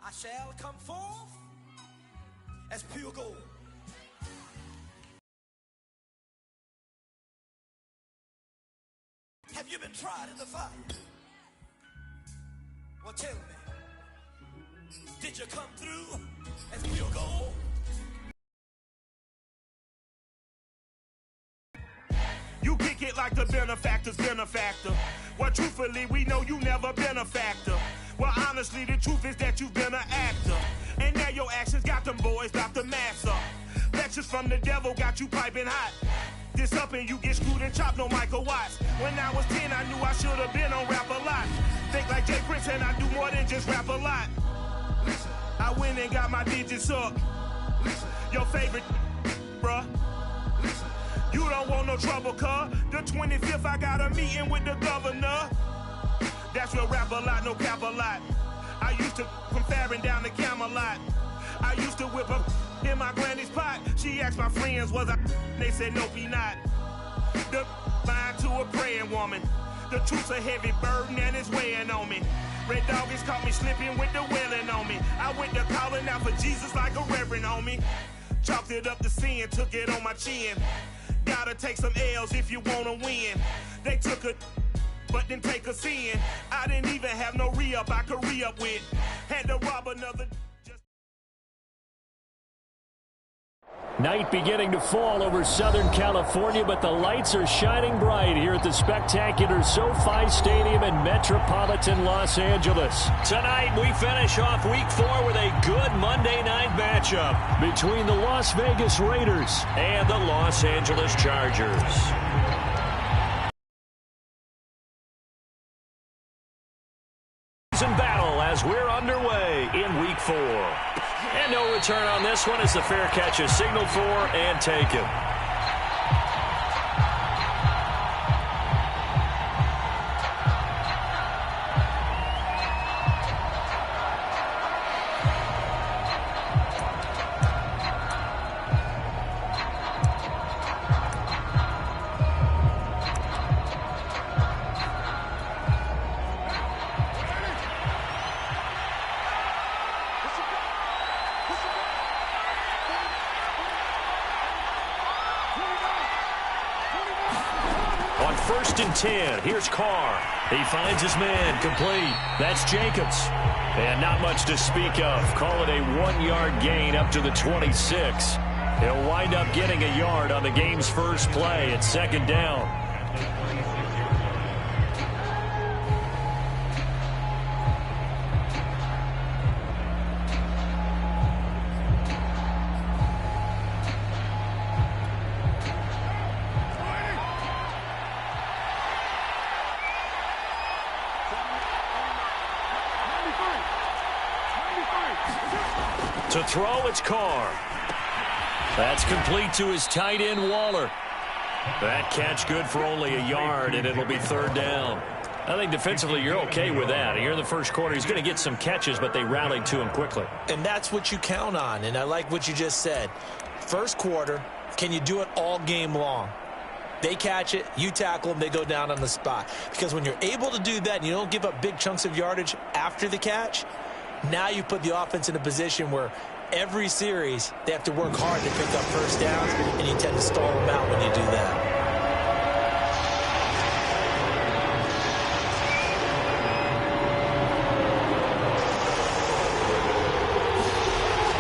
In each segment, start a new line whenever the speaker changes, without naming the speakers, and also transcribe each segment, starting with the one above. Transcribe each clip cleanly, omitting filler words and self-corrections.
I shall come forth as pure gold. Have you been tried in the fire? Well, tell me, did you come through as pure gold?
You kick it like the benefactor's benefactor. Well, truthfully, we know you never been a factor. Well, honestly, the truth is that you've been an actor. And now your actions got them boys about to mass up. Lectures from the devil got you piping hot. This up and you get screwed and chopped, no Michael Watts. When I was 10, I knew I should have been on Rap a Lot. Think like Jay Prince and I do more than just rap a lot. Listen, I went and got my digits up. Listen, your favorite, bruh. Listen, you don't want no trouble, cuz. The 25th, I got a meeting with the governor. That's real rap a lot, no cap a lot. I used to from Farron down to Camelot. I used to whip up in my granny's pot. She asked my friends, was I? They said, nope, he not. The line to a praying woman. The truth's a heavy burden and it's weighing on me. Red doggies caught me slipping with the wailing on me. I went to calling out for Jesus like a reverend on me. Chalked it up to sin, took it on my chin. Gotta take some L's if you wanna win. They took a but didn't take a sin. I didn't even have no re-up I could re-up with. Had to rob another.
Night beginning to fall over Southern California, but the lights are shining bright here at the spectacular SoFi Stadium in metropolitan Los Angeles. Tonight, we finish off Week 4 with a good Monday night matchup between the Las Vegas Raiders and the Los Angeles Chargers. In battle as we're underway in Week 4. And no return on this one as the fair catch is signaled for and taken. First and 10. Here's Carr. He finds his man complete. That's Jacobs. And not much to speak of. Call it a 1-yard gain up to the 26. He'll wind up getting a yard on the game's first play at second down. To throw, it's Carr. That's complete to his tight end, Waller. That catch good for only a yard, and it'll be third down. I think defensively you're okay with that. Here in the first quarter, he's going to get some catches, but they rallied to him quickly.
And that's what you count on, and I like what you just said. First quarter, can you do it all game long? They catch it, you tackle them, they go down on the spot. Because when you're able to do that and you don't give up big chunks of yardage after the catch, now you put the offense in a position where every series they have to work hard to pick up first downs, and you tend to stall them out when you do that.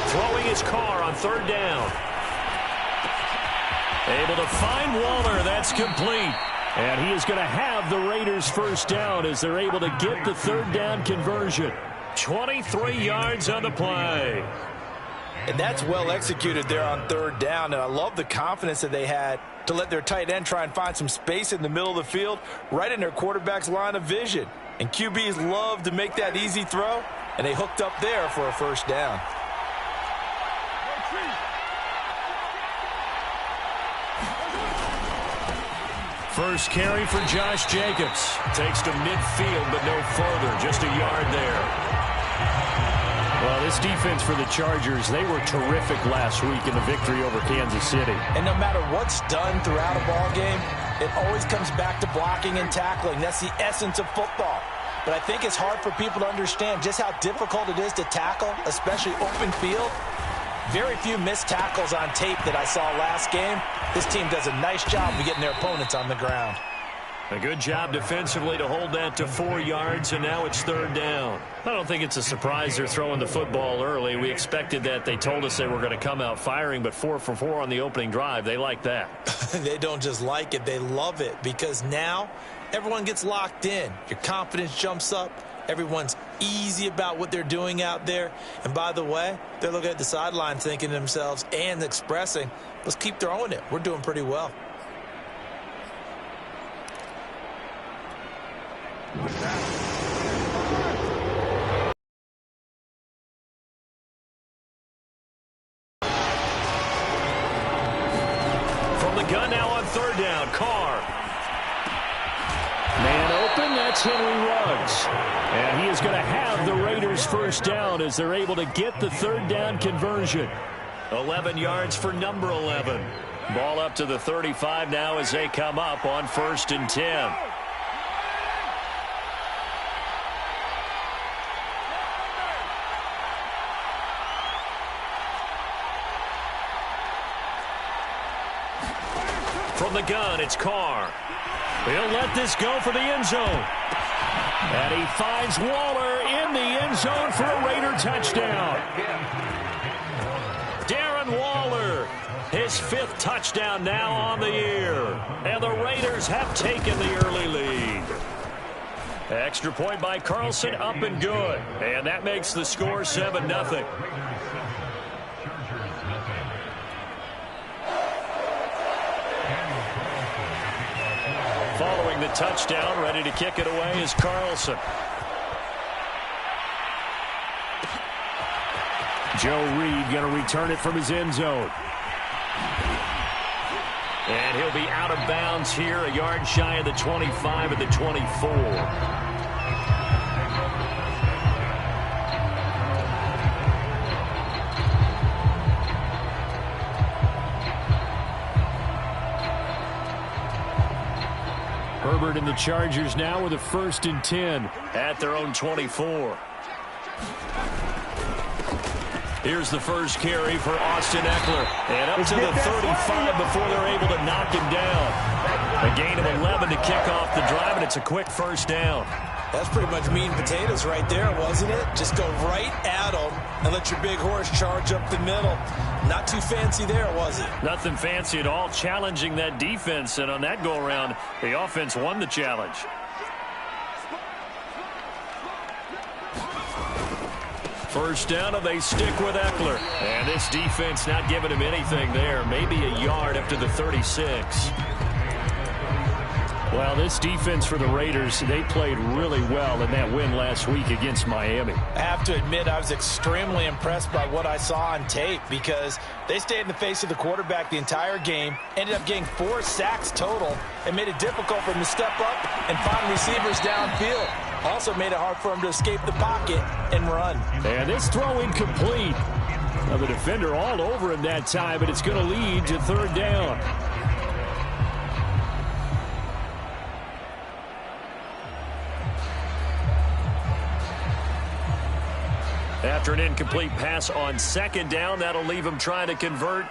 Throwing his Carr on third down. Able to find Waller. That's complete. And he is going to have the Raiders first down as they're able to get the third down conversion. 23 yards on the play.
And that's well executed there on third down. And I love the confidence that they had to let their tight end try and find some space in the middle of the field, right in their quarterback's line of vision. And QBs love to make that easy throw, and they hooked up there for a first down.
First carry for Josh Jacobs. Takes to midfield, but no further. Just a yard there. Well, this defense for the Chargers, they were terrific last week in the victory over Kansas City.
And no matter what's done throughout a ball game, it always comes back to blocking and tackling. That's the essence of football. but I think it's hard for people to understand just how difficult it is to tackle, especially open field. Very few missed tackles on tape that I saw last game. This team does a nice job of getting their opponents on the ground.
A good job defensively to hold that to 4 yards, and now it's 3rd down. I don't think it's a surprise they're throwing the football early. We expected that. They told us they were going to come out firing, but 4 for 4 on the opening drive. They like that.
They don't just like it, they love it, because now everyone gets locked in. Your confidence jumps up. Everyone's easy about what they're doing out there. And by the way, they're looking at the sideline thinking to themselves and expressing, let's keep throwing it. We're doing pretty well.
From the gun now on 3rd down, Carr. Man open, that's Henry Ruggs. And he is going to have the Raiders' 1st down as they're able to get the 3rd down conversion. 11 yards for number 11. Ball up to the 35 now as they come up on 1st and 10. From the gun, it's Carr. He'll let this go for the end zone. And he finds Waller in the end zone for a Raider touchdown. Darren Waller, his 5th touchdown now on the year. And the Raiders have taken the early lead. Extra point by Carlson, up and good. And that makes the score 7-0. Following the touchdown, ready to kick it away is Carlson. Joe Reed going to return it from his end zone. And he'll be out of bounds here, a yard shy of the 25 at the 24. Herbert and the Chargers now with a 1st and 10 at their own 24. Here's the first carry for Austin Eckler. And up to the 35 before they're able to knock him down. A gain of 11 to kick off the drive, and it's a quick 1st down.
That's pretty much meat and potatoes right there, wasn't it? Just go right at them and let your big horse charge up the middle. Not too fancy there, was it?
Nothing fancy at all, challenging that defense. And on that go-around, the offense won the challenge. First down, and they stick with Eckler. And this defense not giving him anything there. Maybe a yard up to the 36. Well, this defense for the Raiders, they played really well in that win last week against Miami.
I have to admit, I was extremely impressed by what I saw on tape because they stayed in the face of the quarterback the entire game, ended up getting 4 sacks total, and made it difficult for him to step up and find receivers downfield. Also made it hard for him to escape the pocket and run.
And this throw incomplete. Now the defender all over him that time, but it's going to lead to 3rd down. After an incomplete pass on 2nd down, that'll leave him trying to convert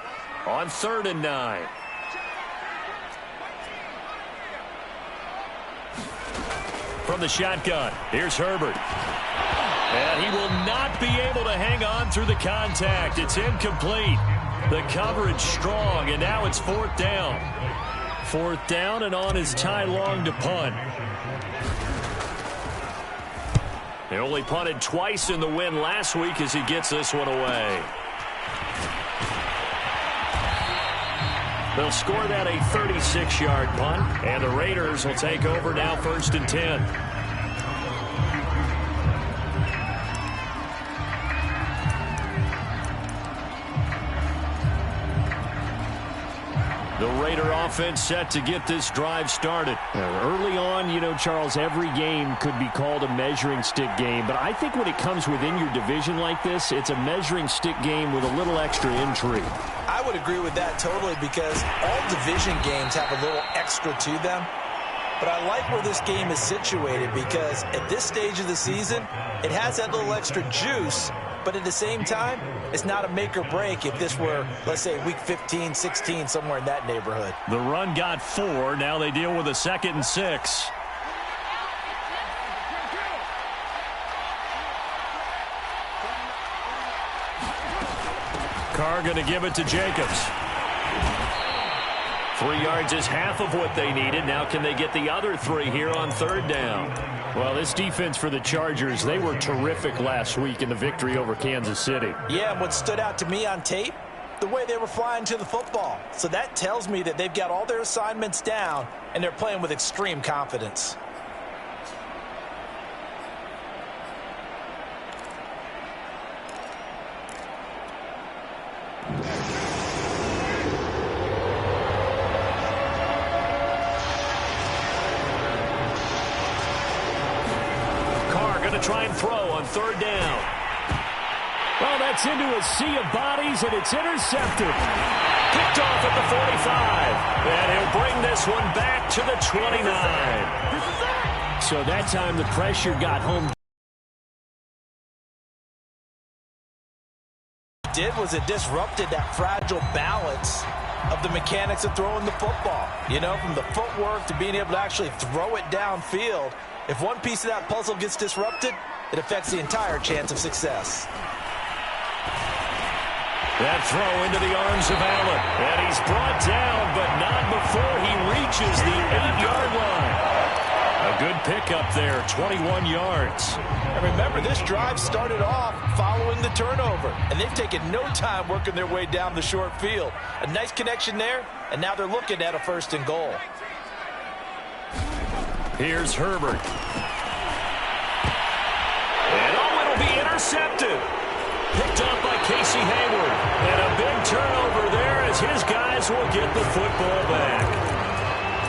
on 3rd and 9. From the shotgun, here's Herbert. And he will not be able to hang on through the contact. It's incomplete. The coverage strong, and now it's 4th down. 4th down, and on is Ty Long to punt. They only punted twice in the win last week as he gets this one away. They'll score that a 36-yard punt, and the Raiders will take over now 1st and 10. The Raider offense set to get this drive started. Early on, you know, Charles, every game could be called a measuring stick game. But I think when it comes within your division like this, it's a measuring stick game with a little extra intrigue.
I would agree with that totally because all division games have a little extra to them. But I like where this game is situated because at this stage of the season, it has that little extra juice, but at the same time, it's not a make or break if this were, let's say, week 15, 16, somewhere in that neighborhood.
The run got 4. Now they deal with a 2nd and 6. Carr going to give it to Jacobs. 3 yards is half of what they needed. Now can they get the other 3 here on 3rd down? Well, this defense for the Chargers, they were terrific last week in the victory over Kansas City.
Yeah, and what stood out to me on tape, the way they were flying to the football. So that tells me that they've got all their assignments down, and they're playing with extreme confidence.
Try and throw on 3rd down. Well, that's into a sea of bodies, and it's intercepted. Picked off at the 45. And he'll bring this one back to the 29. So that time the pressure got home.
What it did was it disrupted that fragile balance of the mechanics of throwing the football. You know, from the footwork to being able to actually throw it downfield. If one piece of that puzzle gets disrupted, it affects the entire chance of success.
That throw into the arms of Allen. And he's brought down, but not before he reaches the 8-yard line. A good pickup there, 21 yards.
And remember, this drive started off following the turnover. And they've taken no time working their way down the short field. A nice connection there, and now they're looking at a 1st and goal.
Here's Herbert. And it'll be intercepted. Picked up by Casey Hayward. And a big turnover there as his guys will get the football back.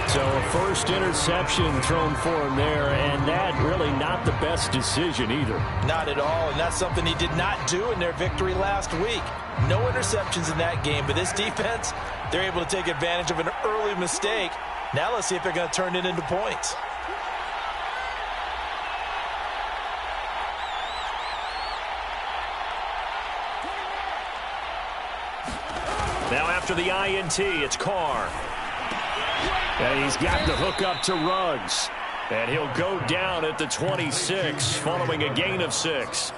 So a 1st interception thrown for him there, and that really not the best decision either.
Not at all, and that's something he did not do in their victory last week. No interceptions in that game, but this defense, they're able to take advantage of an early mistake. Now let's see if they're going to turn it into points.
Now after the INT, it's Carr. And he's got the hook up to Ruggs. And he'll go down at the 26 following a gain of 6.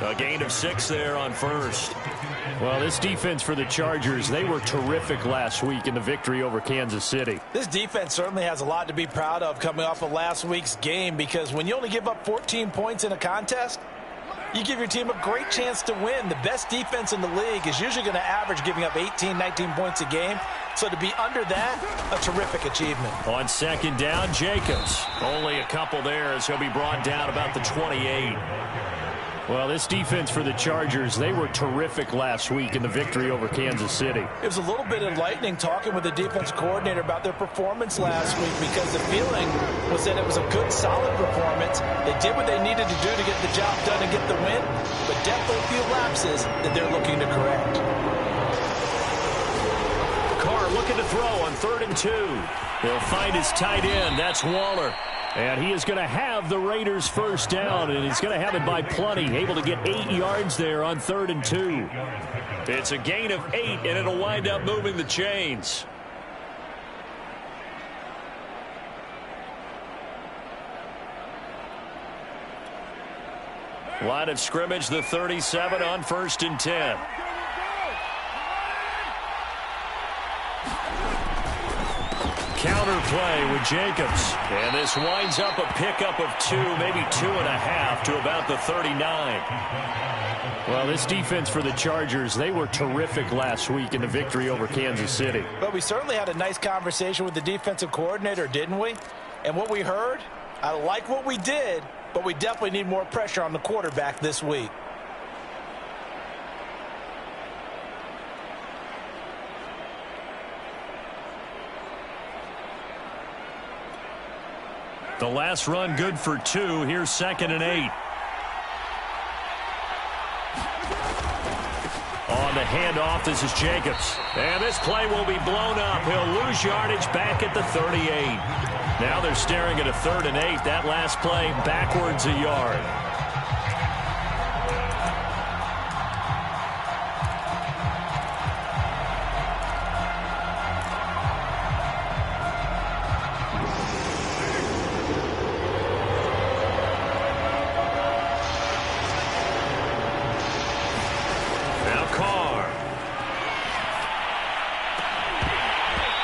A gain of 6 there on 1st. Well, this defense for the Chargers, they were terrific last week in the victory over Kansas City.
This defense certainly has a lot to be proud of coming off of last week's game, because when you only give up 14 points in a contest, you give your team a great chance to win. The best defense in the league is usually going to average giving up 18, 19 points a game. So to be under that, a terrific achievement.
On 2nd down, Jacobs. Only a couple there as he'll be brought down about the 28. Well, this defense for the Chargers, they were terrific last week in the victory over Kansas City.
It was a little bit enlightening talking with the defense coordinator about their performance last week, because the feeling was that it was a good, solid performance. They did what they needed to do to get the job done and get the win, but definitely a few lapses that they're looking to correct.
Carr looking to throw on 3rd and 2. He'll find his tight end. That's Waller. And he is going to have the Raiders 1st down, and he's going to have it by plenty. Able to get 8 yards there on 3rd and 2. It's a gain of 8, and it'll wind up moving the chains. Line of scrimmage, the 37 on 1st and 10. Counter play with Jacobs. And this winds up a pickup of 2, maybe 2.5 to about the 39. Well, this defense for the Chargers, they were terrific last week in the victory over Kansas City.
But we certainly had a nice conversation with the defensive coordinator, didn't we? And what we heard, I like what we did, but we definitely need more pressure on the quarterback this week.
The last run good for 2. Here's 2nd and 8. On the handoff, this is Jacobs. And this play will be blown up. He'll lose yardage back at the 38. Now they're staring at a 3rd and 8. That last play backwards a yard.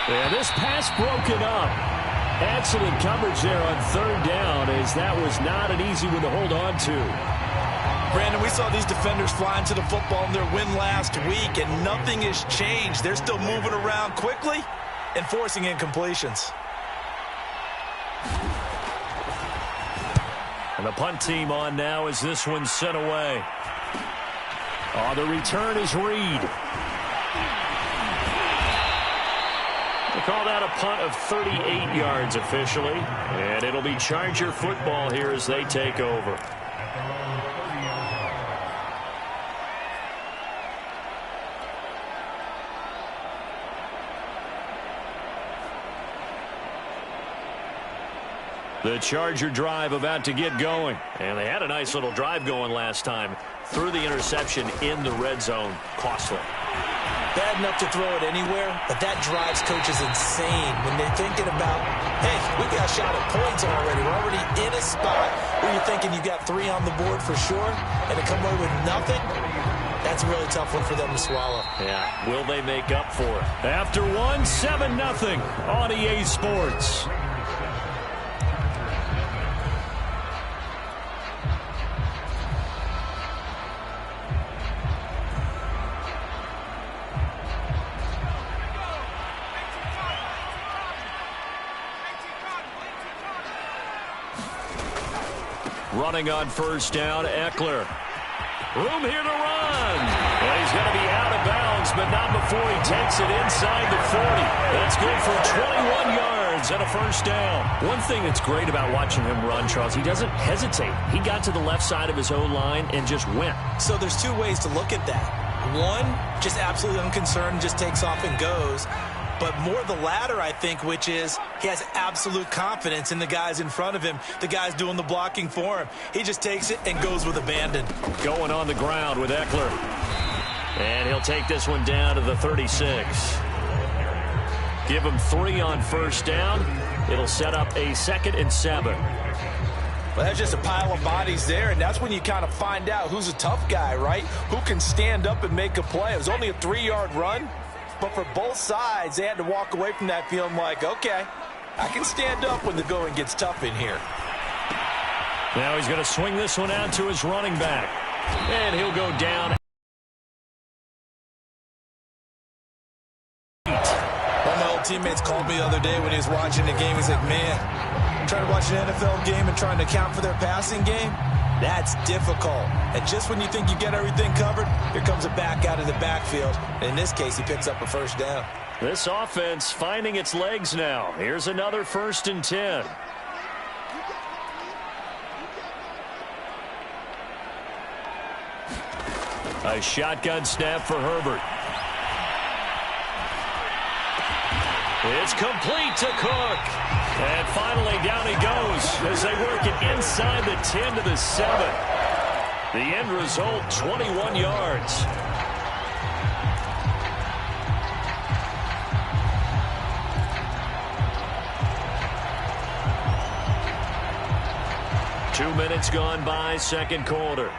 And this pass broken up. Excellent coverage there on 3rd down, as that was not an easy one to hold on to.
Brandon, we saw these defenders flying to the football in their win last week, and nothing has changed. They're still moving around quickly and forcing incompletions.
And the punt team on now as this one's sent away. Oh, the return is Reed. They call that a punt of 38 yards officially. And it'll be Charger football here as they take over. The Charger drive about to get going. And they had a nice little drive going last time. Threw the interception in the red zone. Costly.
Bad enough to throw it anywhere, but that drives coaches insane when they're thinking about, hey, we got a shot at points already. We're already in a spot where you're thinking you got 3 on the board for sure, and to come away with nothing, that's a really tough one for them to swallow.
Yeah, will they make up for it? After one, 7-0 on EA Sports. Running on first down, Eckler. Room here to run. And he's going to be out of bounds, but not before he takes it inside the 40. That's good for 21 yards and a first down. One thing that's great about watching him run, Charles, he doesn't hesitate. He got to the left side of his O-line and just went.
So there's 2 ways to look at that. One, just absolutely unconcerned, just takes off and goes. But more the latter, I think, which is he has absolute confidence in the guys in front of him, the guys doing the blocking for him. He just takes it and goes with abandon.
Going on the ground with Eckler. And he'll take this one down to the 36. Give him 3 on first down. It'll set up a 2nd and 7.
Well, that's just a pile of bodies there, and that's when you kind of find out who's a tough guy, right? Who can stand up and make a play. It was only a 3-yard run. But for both sides, they had to walk away from that feeling like, okay, I can stand up when the going gets tough in here.
Now he's going to swing this one out to his running back. And he'll go down.
One of my old teammates called me the other day when he was watching the game. He's like, man, trying to watch an NFL game and trying to account for their passing game, that's difficult. And just when you think you get everything covered, here comes a back out of the backfield. And in this case, he picks up a first down.
This offense finding its legs now. Here's another 1st and 10. A shotgun snap for Herbert. It's complete to Cook. And finally down he goes as they work it inside the 10 to the 7. The end result, 21 yards. Two minutes gone by, 2nd quarter.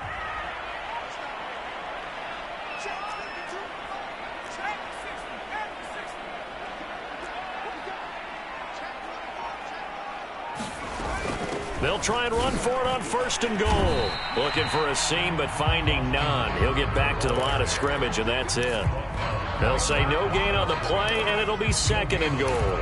They'll try and run for it on 1st and goal. Looking for a seam, but finding none. He'll get back to the line of scrimmage, and that's it. They'll say no gain on the play, and it'll be 2nd and goal.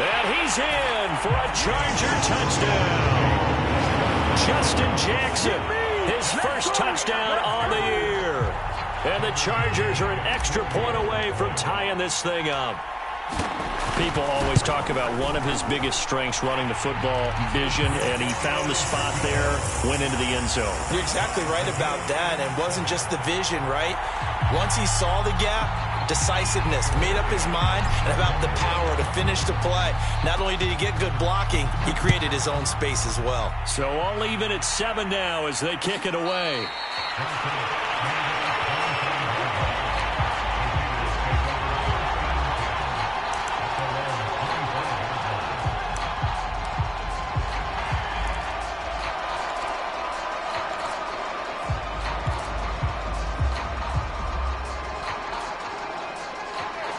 And he's in for a Charger touchdown. Justin Jackson his first touchdown on the year. And the Chargers are an extra point away from tying this thing up. People always talk about one of his biggest strengths running the football, vision, and he found the spot there, went into the end zone.
You're exactly right about that, and it wasn't just the vision, right? Once he saw the gap, decisiveness, made up his mind, and about the power to finish the play. Not only did he get good blocking, he created his own space as well.
So all even at 7 now as they kick it away.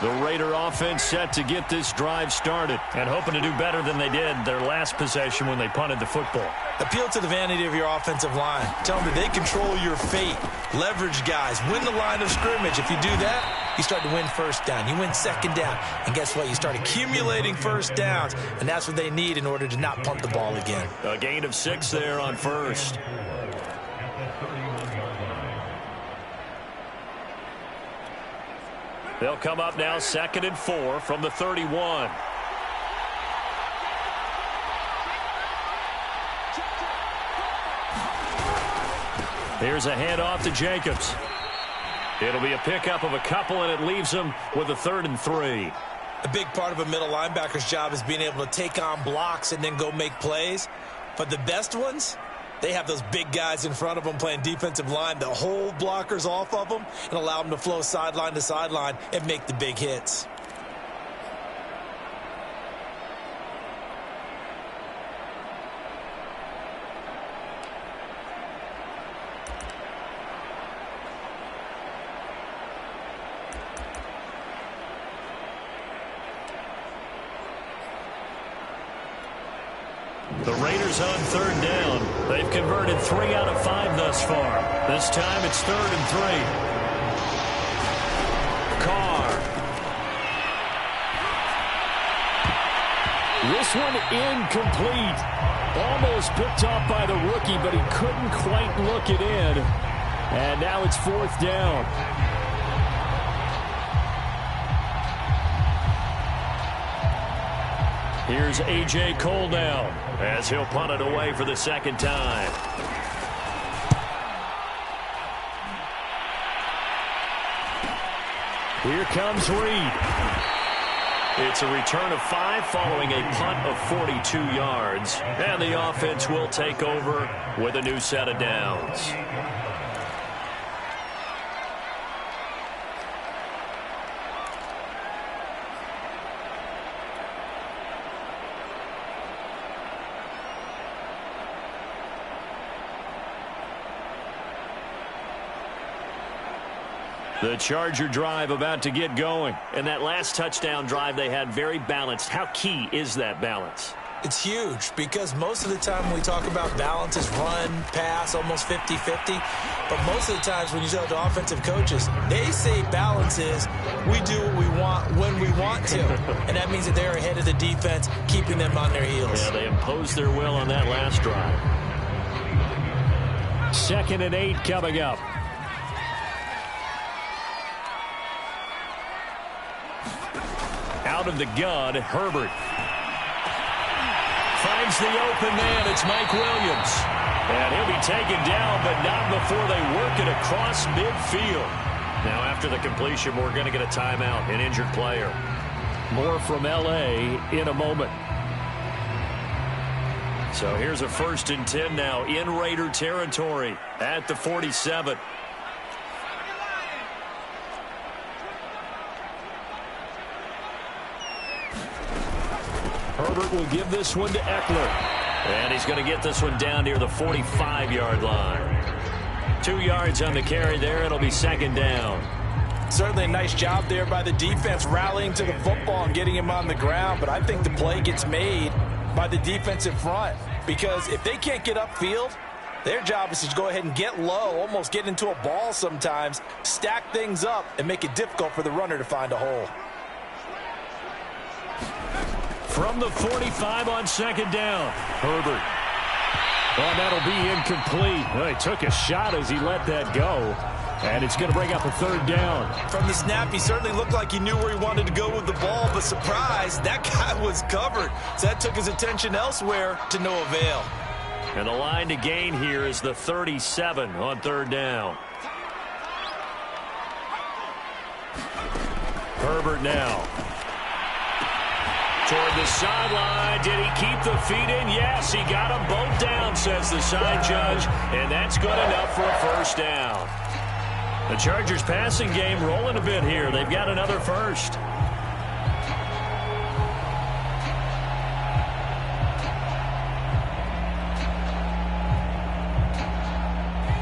The Raider offense set to get this drive started and hoping to do better than they did their last possession when they punted the football.
Appeal to the vanity of your offensive line. Tell them that they control your fate. Leverage guys. Win the line of scrimmage. If you do that, you start to win first down. You win second down. And guess what? You start accumulating first downs. And that's what they need in order to not punt the ball again.
A gain of 6 there on first. They'll come up now 2nd and 4 from the 31. Here's a handoff to Jacobs. It'll be a pickup of a couple, and it leaves them with a 3rd and 3.
A big part of a middle linebacker's job is being able to take on blocks and then go make plays. But the best ones, they have those big guys in front of them playing defensive line that hold blockers off of them and allow them to flow sideline to sideline and make the big hits.
The Raiders on 3rd down. They've converted 3 out of 5 thus far. This time it's 3rd and 3. Carr. This one incomplete. Almost picked off by the rookie, but he couldn't quite look it in. And now it's 4th down. Here's A.J. Cole now as he'll punt it away for the 2nd time. Here comes Reed. It's a return of 5 following a punt of 42 yards. And the offense will take over with a new set of downs. The Charger drive about to get going. And that last touchdown drive they had very balanced. How key is that balance?
It's huge because most of the time when we talk about balance is run, pass, almost 50-50. But most of the times when you talk to offensive coaches, they say balance is we do what we want when we want to. And that means that they're ahead of the defense, keeping them on their heels.
Yeah, they imposed their will on that last drive. 2nd and 8 coming up. Out of the gun, Herbert. Finds the open man. It's Mike Williams. And he'll be taken down, but not before they work it across midfield. Now, after the completion, we're going to get a timeout, an injured player. More from L.A. in a moment. So here's a 1st and 10 now in Raider territory at the 47. Herbert will give this one to Eckler. And he's going to get this one down near the 45-yard line. 2 yards on the carry there. It'll be 2nd down.
Certainly a nice job there by the defense rallying to the football and getting him on the ground. But I think the play gets made by the defensive front. Because if they can't get upfield, their job is to go ahead and get low, almost get into a ball sometimes, stack things up, and make it difficult for the runner to find a hole.
From the 45 on 2nd down, Herbert. Well, that'll be incomplete. Well, he took a shot as he let that go. And it's going to bring up a third down.
From the snap, he certainly looked like he knew where he wanted to go with the ball, but surprise, that guy was covered. So that took his attention elsewhere to no avail.
And the line to gain here is the 37 on third down. Herbert now. Toward the sideline. Did he keep the feet in? Yes, he got them both down, says the side judge. And that's good enough for a first down. The Chargers passing game rolling a bit here. They've got another first.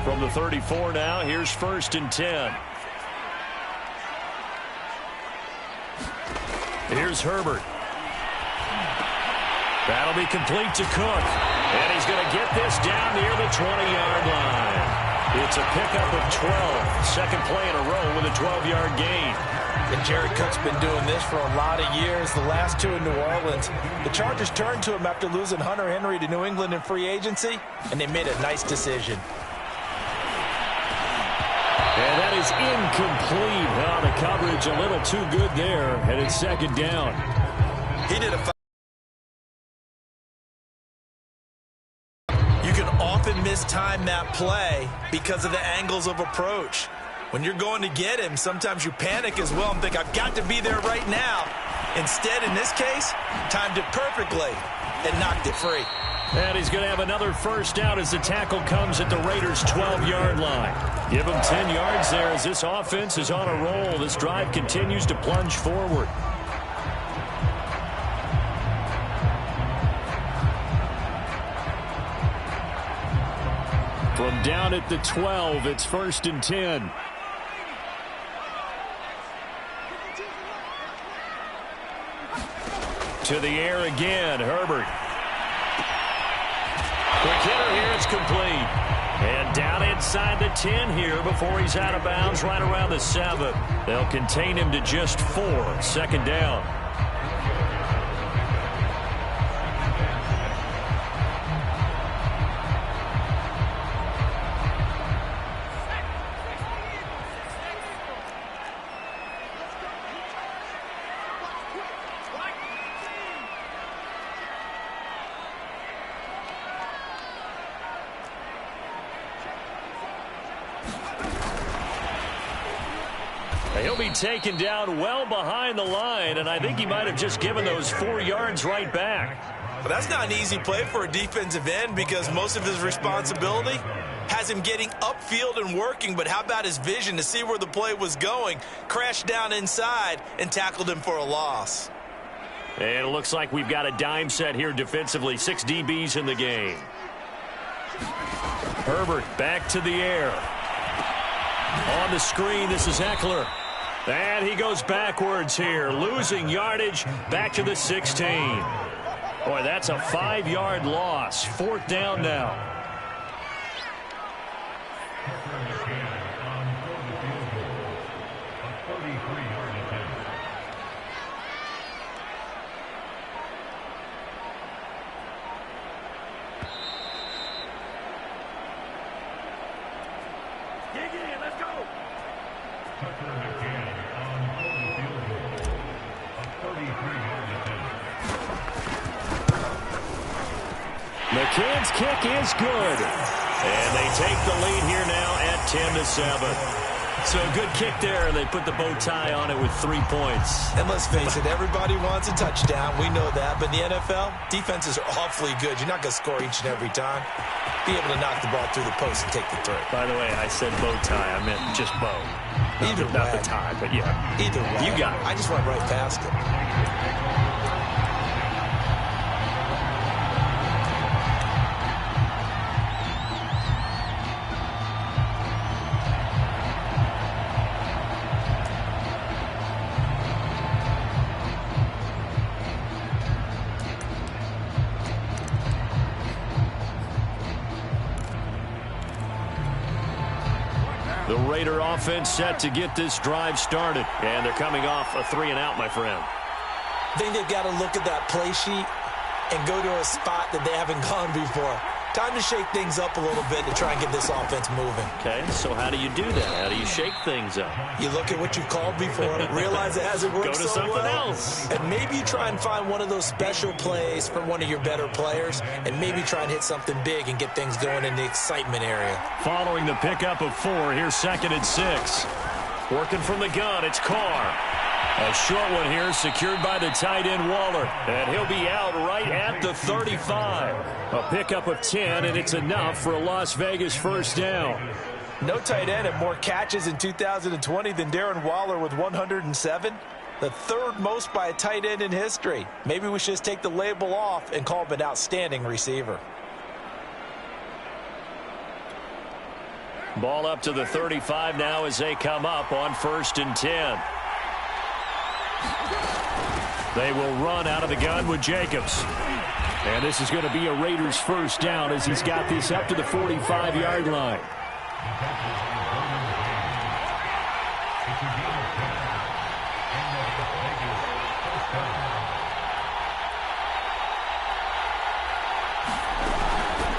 From the 34 now, here's 1st and 10. Here's Herbert. That'll be complete to Cook. And he's going to get this down near the 20-yard line. It's a pickup of 12. Second play in a row with a 12-yard gain.
And Jared Cook's been doing this for a lot of years, the last two in New Orleans. The Chargers turned to him after losing Hunter Henry to New England in free agency, and they made a nice decision.
And that is incomplete. Oh, the coverage a little too good there, and it's second down.
He did a often mistime that play because of the angles of approach. When you're going to get him, sometimes you panic as well and think, I've got to be there right now. Instead, in this case, timed it perfectly and knocked it free.
And he's going to have another first down as the tackle comes at the Raiders' 12-yard line. Give him 10 yards there as this offense is on a roll. This drive continues to plunge forward. From down at the 12, it's 1st and 10. To the air again, Herbert. Quick hitter here, it's complete. And down inside the 10 here before he's out of bounds right around the 7. They'll contain him to just 4. Second down. He'll be taken down well behind the line, and I think he might have just given those 4 yards right back.
But that's not an easy play for a defensive end because most of his responsibility has him getting upfield and working, but how about his vision to see where the play was going, crashed down inside, and tackled him for a loss.
And it looks like we've got a dime set here defensively. 6 DBs in the game. Herbert back to the air. On the screen, this is Eckler. And he goes backwards here, losing yardage back to the 16. Boy, that's a 5-yard loss. 4th down now. McCann's kick is good. And they take the lead here now at 10-7. So a good kick there, and they put the bow tie on it with 3 points.
And let's face it, everybody wants a touchdown. We know that. But in the NFL, defenses are awfully good. You're not going to score each and every time. Be able to knock the ball through the post and take the throw.
By the way, I said bow tie. I meant just bow. Not the tie, but yeah.
Either way.
You got it.
I just went right past it.
The Raider offense set to get this drive started. And they're coming off a 3-and-out, my friend.
I think they've got to look at that play sheet and go to a spot that they haven't gone before. Time to shake things up a little bit to try and get this offense moving.
Okay, so how do you do that? How do you shake things up?
You look at what you've called before, realize it hasn't worked so well.
Go to something else.
And maybe you try and find one of those special plays from one of your better players, and maybe try and hit something big and get things going in the excitement area.
Following the pickup of 4, here's 2nd and 6. Working from the gun, it's Carr. A short one here, secured by the tight end Waller. And he'll be out right at the 35. A pickup of 10, and it's enough for a Las Vegas first down.
No tight end had more catches in 2020 than Darren Waller with 107. The 3rd most by a tight end in history. Maybe we should just take the label off and call him an outstanding receiver.
Ball up to the 35 now as they come up on 1st and 10. They will run out of the gun with Jacobs. And this is going to be a Raiders first down as he's got this up to the 45-yard line.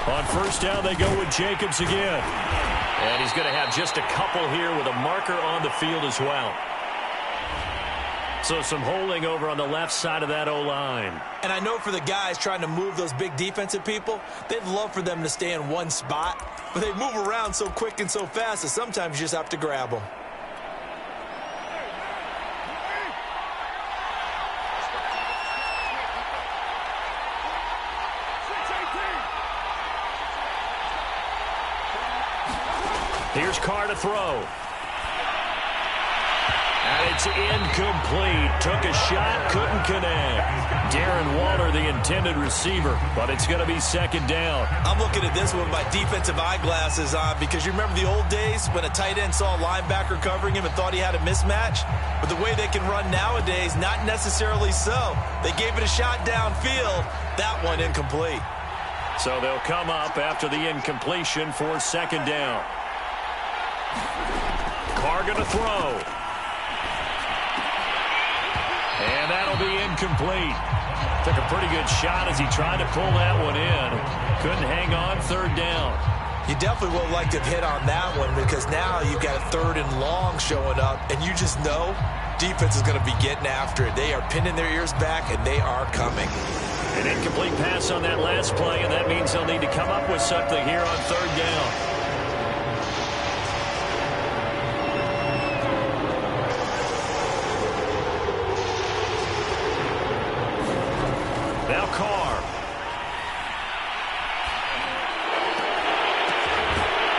On first down, they go with Jacobs again. And he's going to have just a couple here with a marker on the field as well. So some holding over on the left side of that O-line.
And I know for the guys trying to move those big defensive people, they'd love for them to stay in one spot. But they move around so quick and so fast that sometimes you just have to grab them.
Here's Carr to throw. And it's incomplete. Took a shot, couldn't connect. Darren Waller, the intended receiver, but it's going to be 2nd down.
I'm looking at this with my defensive eyeglasses on because you remember the old days when a tight end saw a linebacker covering him and thought he had a mismatch? But the way they can run nowadays, not necessarily so. They gave it a shot downfield. That one incomplete.
So they'll come up after the incompletion for 2nd down. Carr going to throw. And that'll be incomplete. Took a pretty good shot as he tried to pull that one in. Couldn't hang on, 3rd down.
You definitely would like to have hit on that one because now you've got a 3rd and long showing up, and you just know defense is going to be getting after it. They are pinning their ears back, and they are coming.
An incomplete pass on that last play, and that means they'll need to come up with something here on 3rd down. Now Carr.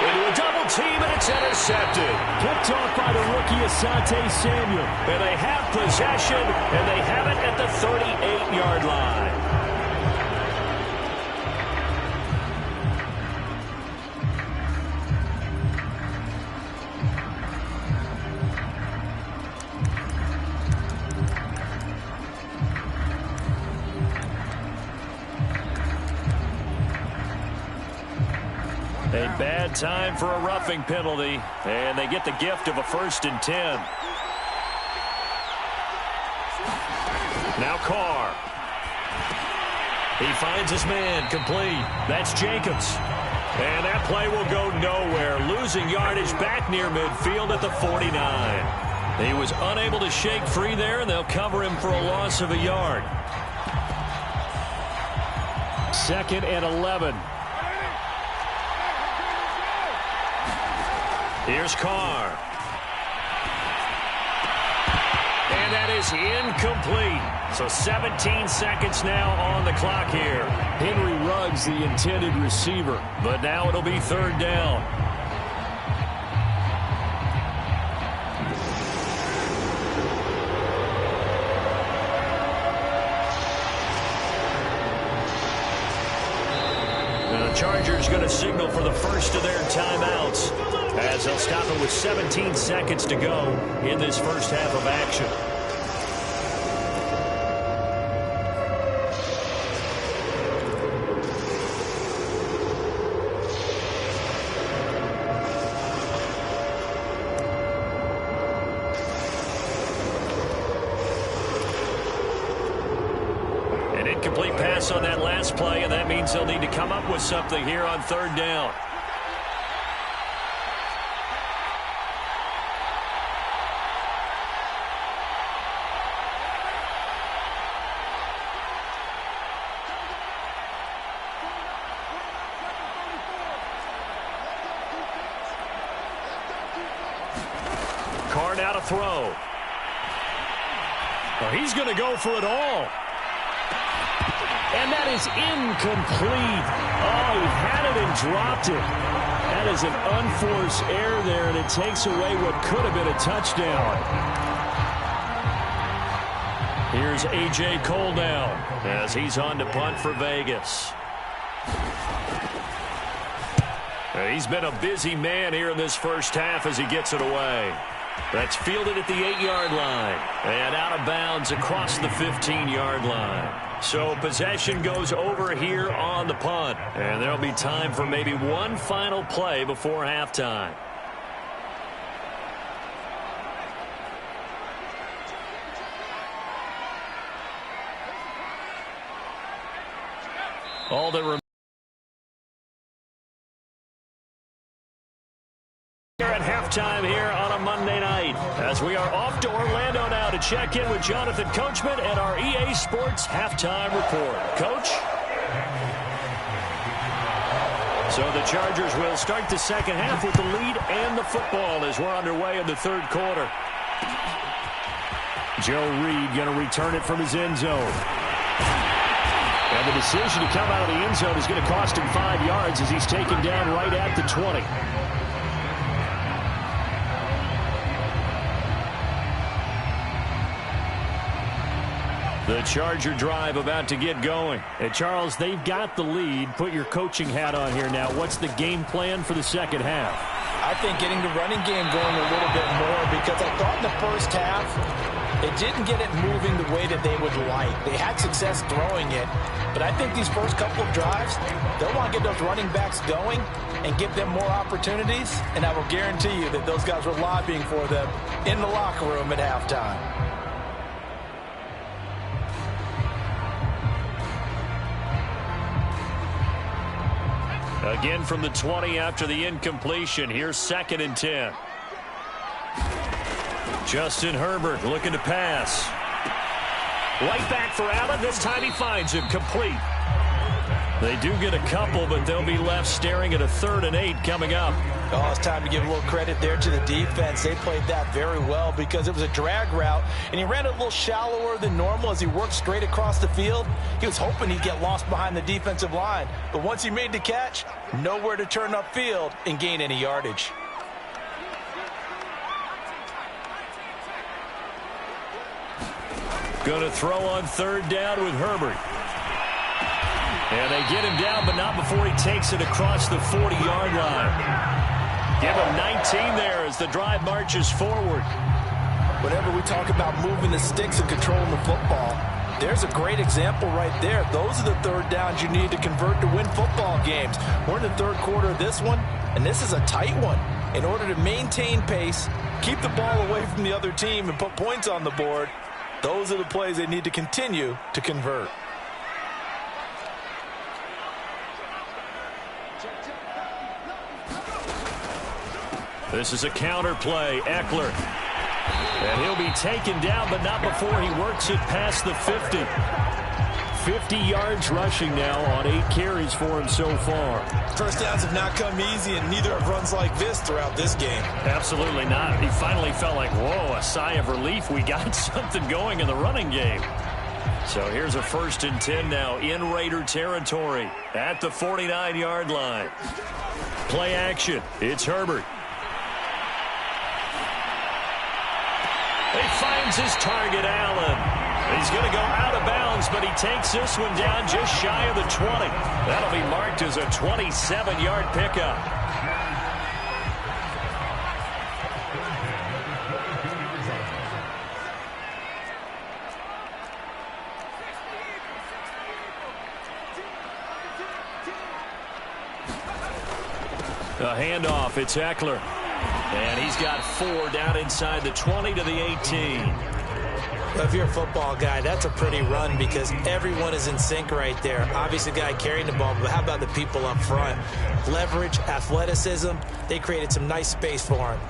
Into a double team, and it's intercepted. Picked off by the rookie Asante Samuel. And they have possession, and they have it at the 38-yard line. A bad time for a roughing penalty, and they get the gift of a 1st and 10. Now Carr. He finds his man, complete. That's Jacobs. And that play will go nowhere. Losing yardage back near midfield at the 49. He was unable to shake free there, and they'll cover him for a loss of a yard. 2nd and 11. Here's Carr. And that is incomplete. So 17 seconds now on the clock here. Henry Ruggs, the intended receiver. But now it'll be 3rd down. Now the Chargers going to signal for the first of their timeouts, as they'll stop it with 17 seconds to go in this first half of action. incomplete pass on that last play, and that means they'll need to come up with something here on third down. Carr now to throw. Well, he's going to go for it all. And that is incomplete. Oh, he had it and dropped it. That is an unforced error there, and it takes away what could have been a touchdown. Here's A.J. Cole now as he's on to punt for Vegas. He's been a busy man here in this first half as he gets it away. That's fielded at the 8-yard line and out of bounds across the 15-yard line. So possession goes over here on the punt, and there'll be time for maybe one final play before halftime. All that remains at halftime here on a Monday night as we are off to Orlando now to check in with Jonathan Coachman and our EA Sports halftime report. Coach? So the Chargers will start the second half with the lead and the football as we're underway in the third quarter. Joe Reed going to return it from his end zone. And the decision to come out of the end zone is going to cost him 5 yards as he's taken down right at the 20. The Charger drive about to get going. Hey, Charles, they've got the lead. Put your coaching hat on here now. What's the game plan for the second half?
I think getting the running game going a little bit more, because I thought in the first half they didn't get it moving the way that they would like. They had success throwing it, but I think these first couple of drives, they'll want to get those running backs going and give them more opportunities, and I will guarantee you that those guys were lobbying for them in the locker room at halftime.
Again from the 20 after the incompletion. Here's 2nd and 10. Justin Herbert looking to pass. Right back for Allen. This time he finds him complete. They do get a couple, but they'll be left staring at a 3rd and 8 coming up.
Oh, it's time to give a little credit there to the defense. They played that very well because it was a drag route, and he ran a little shallower than normal as he worked straight across the field. He was hoping he'd get lost behind the defensive line, but once he made the catch, nowhere to turn upfield and gain any yardage.
Going to throw on 3rd down with Herbert. And they get him down, but not before he takes it across the 40-yard line. Give him 19 there as the drive marches forward.
Whenever we talk about moving the sticks and controlling the football, there's a great example right there. Those are the 3rd downs you need to convert to win football games. We're in the 3rd quarter of this one, and this is a tight one. In order to maintain pace, keep the ball away from the other team, and put points on the board, those are the plays they need to continue to convert.
This is a counter play. Eckler. And he'll be taken down, but not before he works it past the 50. 50 yards rushing now on 8 carries for him so far.
First downs have not come easy, and neither have runs like this throughout this game.
Absolutely not. He finally felt like, whoa, a sigh of relief. We got something going in the running game. So here's a 1st and 10 now in Raider territory at the 49-yard line. Play action. It's Herbert. He finds his target, Allen. He's going to go out of bounds, but he takes this one down just shy of the 20. That'll be marked as a 27-yard pickup. A handoff. It's Eckler. And he's got 4 down inside the 20 to the 18.
Well, if you're a football guy, that's a pretty run because everyone is in sync right there. Obviously, the guy carrying the ball, but how about the people up front? Leverage, athleticism, they created some nice space for him.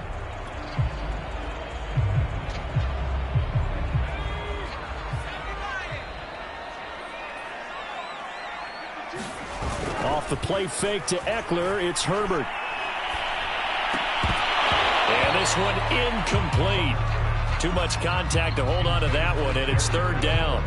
Off the play fake to Eckler, it's Herbert. And this one incomplete. Too much contact to hold on to that one, and it's third down.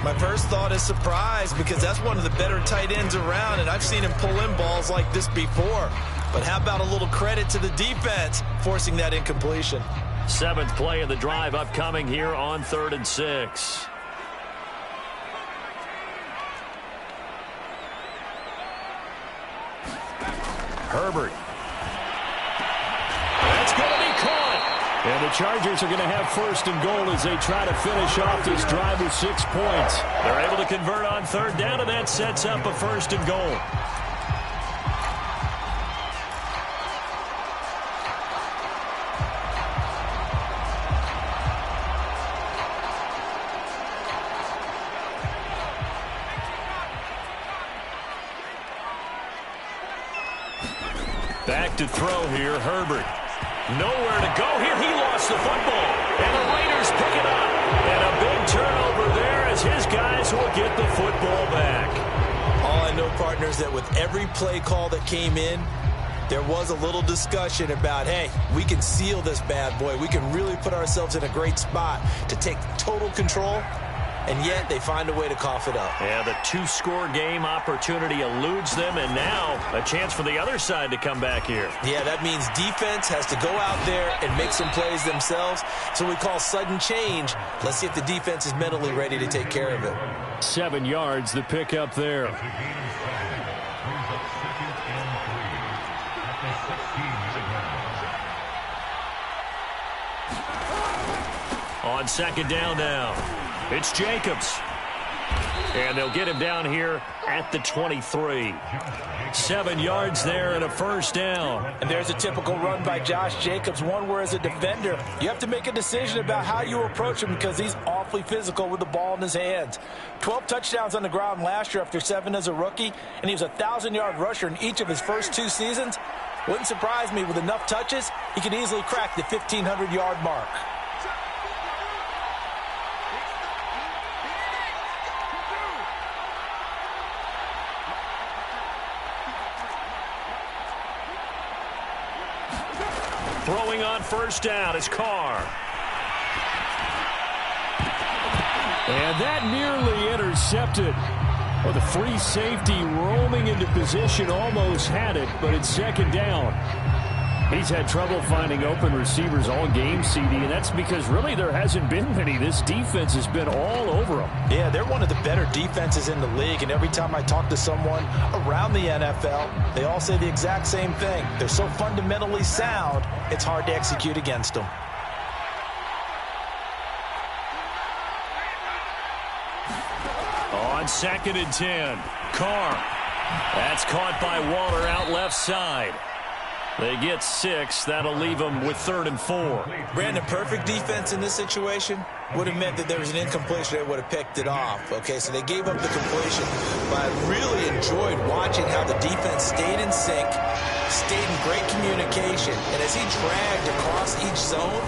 My first thought is surprise because that's one of the better tight ends around, and I've seen him pull in balls like this before. But how about a little credit to the defense forcing that incompletion?
7th play of the drive upcoming here on 3rd and 6. Herbert. That's going to be caught. And the Chargers are going to have 1st and goal as they try to finish off this drive with 6 points. They're able to convert on 3rd down, and that sets up a 1st and goal. Back to throw here, Herbert. Nowhere to go here. He lost the football. And the Raiders pick it up. And a big turnover there as his guys will get the football back.
All I know, partners, that with every play call that came in, there was a little discussion about, hey, we can seal this bad boy. We can really put ourselves in a great spot to take total control. And yet they find a way to cough it up.
Yeah, the 2-score game opportunity eludes them, and now a chance for the other side to come back here.
Yeah, that means defense has to go out there and make some plays themselves. So we call sudden change. Let's see if the defense is mentally ready to take care of it.
7 yards, the pickup there. On 2nd down now. It's Jacobs. And they'll get him down here at the 23. 7 yards there and a 1st down.
And there's a typical run by Josh Jacobs, one where as a defender, you have to make a decision about how you approach him because he's awfully physical with the ball in his hands. 12 touchdowns on the ground last year after 7 as a rookie, and he was a 1,000-yard rusher in each of his first 2 seasons. Wouldn't surprise me with enough touches, he could easily crack the 1,500-yard mark.
Throwing on 1st down is Carr. And that nearly intercepted. Well, the free safety roaming into position almost had it, but it's 2nd down. He's had trouble finding open receivers all game, CD, and that's because really there hasn't been many. This defense has been all over them.
Yeah, they're one of the better defenses in the league, and every time I talk to someone around the NFL, they all say the exact same thing. They're so fundamentally sound, it's hard to execute against them.
On 2nd and 10, Carr. That's caught by Waller out left side. They get 6. That'll leave them with 3rd and 4.
Brandon, perfect defense in this situation would have meant that there was an incompletion. They would have picked it off. Okay, so they gave up the completion. But I really enjoyed watching how the defense stayed in sync, stayed in great communication. And as he dragged across each zone,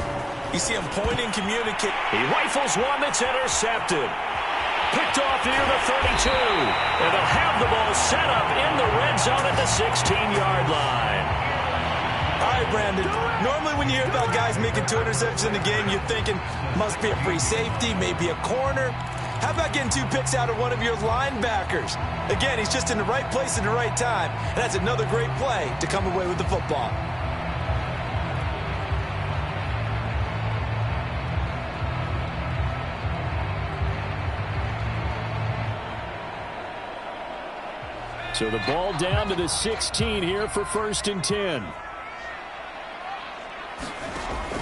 you see him point and communicate.
He rifles one that's intercepted. Picked off near the 32. And they'll have the ball set up in the red zone at the 16-yard line.
All right, Brandon, normally when you hear about guys making 2 interceptions in the game, you're thinking must be a free safety, maybe a corner. How about getting 2 picks out of one of your linebackers? Again, he's just in the right place at the right time, and that's another great play to come away with the football.
So the ball down to the 16 here for 1st and 10.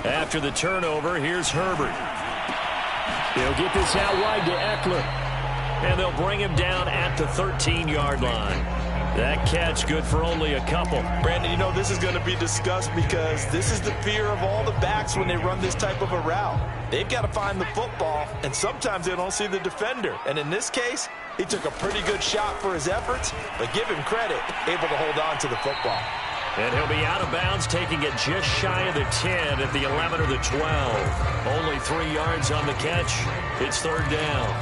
After the turnover, here's Herbert. He'll get this out wide to Eckler. And they'll bring him down at the 13-yard line. That catch good for only a couple.
Brandon, you know, this is going to be discussed because this is the fear of all the backs when they run this type of a route. They've got to find the football, and sometimes they don't see the defender. And in this case, he took a pretty good shot for his efforts, but give him credit, able to hold on to the football.
And he'll be out of bounds, taking it just shy of the 10 at the 11 or the 12. Only 3 yards on the catch. It's third down.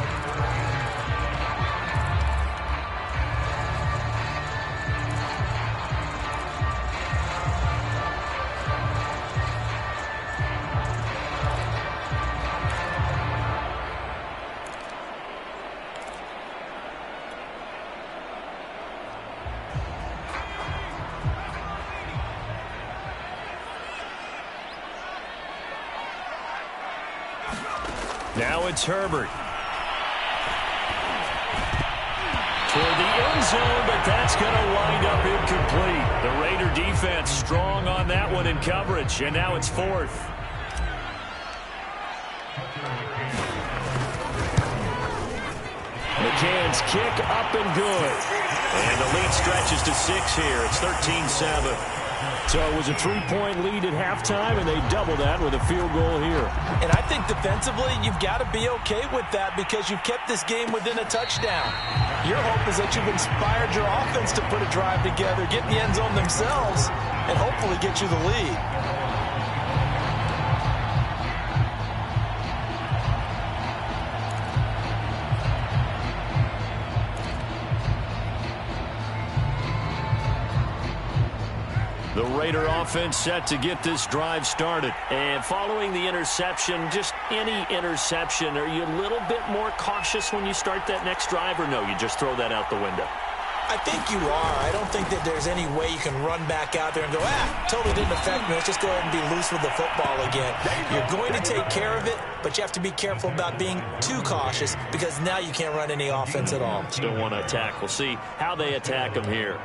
Now it's Herbert. Toward the end zone, but that's going to wind up incomplete. The Raider defense strong on that one in coverage, and now it's fourth. McCann's kick up and good. And the lead stretches to 6 here. It's 13-7. So it was a 3-point lead at halftime, and they double that with a field goal here.
And I think defensively, you've got to be okay with that because you've kept this game within a touchdown. Your hope is that you've inspired your offense to put a drive together, get in the end zone themselves, and hopefully get you the lead.
The Raider offense set to get this drive started. And following the interception, just any interception, are you a little bit more cautious when you start that next drive, or no, you just throw that out the window?
I think you are. I don't think that there's any way you can run back out there and go, totally didn't affect me. Let's just go ahead and be loose with the football again. You're going to take care of it, but you have to be careful about being too cautious because now you can't run any offense at all.
Still want to attack. We'll see how they attack them here.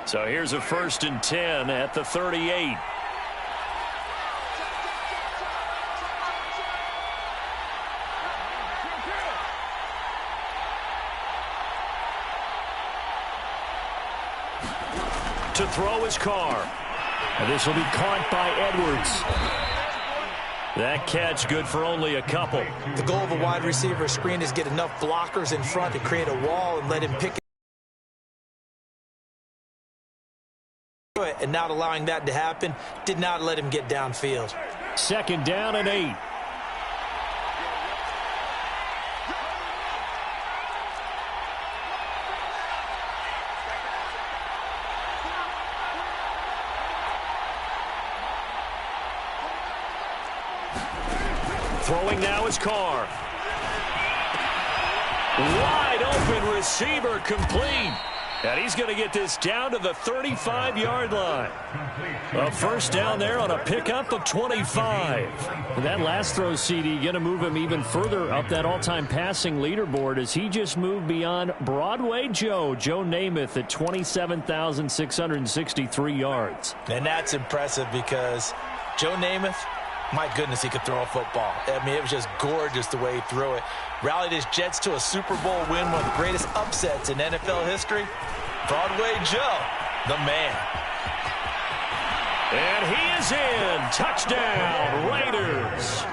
So here's a 1st and 10 at the 38. To throw his car. And this will be caught by Edwards. That catch good for only a couple.
The goal of a wide receiver screen is get enough blockers in front to create a wall and let him pick it. And not allowing that to happen did not let him get downfield.
2nd down and 8. Throwing now is Carr. Wide open receiver, complete. And he's going to get this down to the 35-yard line. A 1st down there on a pickup of 25. And that last throw, CD, going to move him even further up that all-time passing leaderboard as he just moved beyond Broadway Joe Namath at 27,663 yards.
And that's impressive because Joe Namath, my goodness, he could throw a football. I mean, it was just gorgeous the way he threw it. Rallied his Jets to a Super Bowl win, one of the greatest upsets in NFL history. Broadway Joe, the man.
And he is in. Touchdown, Raiders.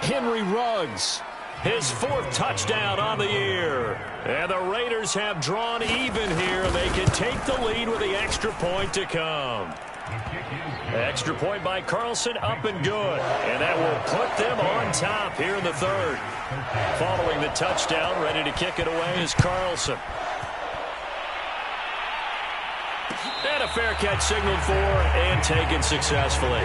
Henry Ruggs, his 4th touchdown on the year. And the Raiders have drawn even here. They can take the lead with the extra point to come. Extra point by Carlson, up and good. And that will put them on top here in the 3rd. Following the touchdown, ready to kick it away is Carlson. And a fair catch signaled for and taken successfully.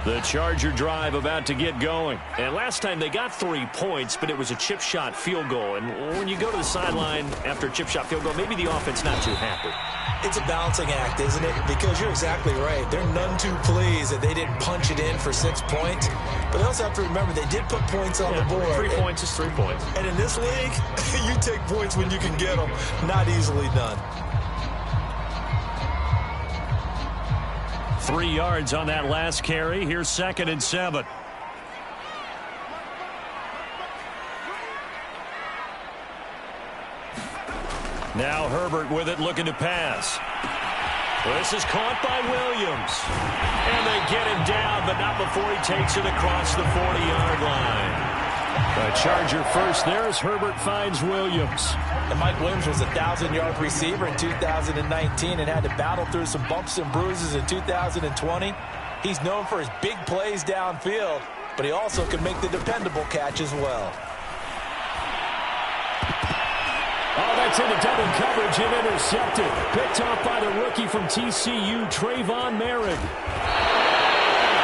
The Charger drive about to get going. And last time they got 3 points, but it was a chip shot field goal. And when you go to the sideline after a chip shot field goal, maybe the offense not too happy.
It's a balancing act, isn't it? Because you're exactly right. They're none too pleased that they didn't punch it in for 6 points. But they also have to remember they did put points on the board.
3 points is 3 points.
And in this league, you take points when you can get them. Not easily done.
3 yards on that last carry. Here's 2nd and 7. Now Herbert with it, looking to pass. This is caught by Williams. And they get him down, but not before he takes it across the 40-yard line. A Charger first there as Herbert finds Williams.
And Mike Williams was a 1,000-yard receiver in 2019 and had to battle through some bumps and bruises in 2020. He's known for his big plays downfield, but he also can make the dependable catch as well.
Oh, that's into double coverage and intercepted. Picked off by the rookie from TCU, Trayvon Merrick.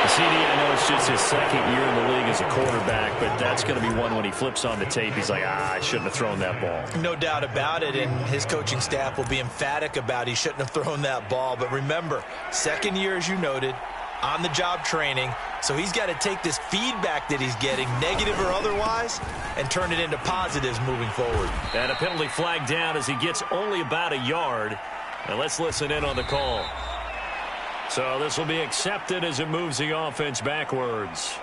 CD, I know it's just his 2nd year in the league as a quarterback, but that's going to be one when he flips on the tape. He's like, I shouldn't have thrown that ball.
No doubt about it, and his coaching staff will be emphatic about he shouldn't have thrown that ball. But remember, 2nd year, as you noted, on-the-job training, so he's got to take this feedback that he's getting, negative or otherwise, and turn it into positives moving forward.
And a penalty flag down as he gets only about a yard. And let's listen in on the call. So this will be accepted as it moves the offense backwards.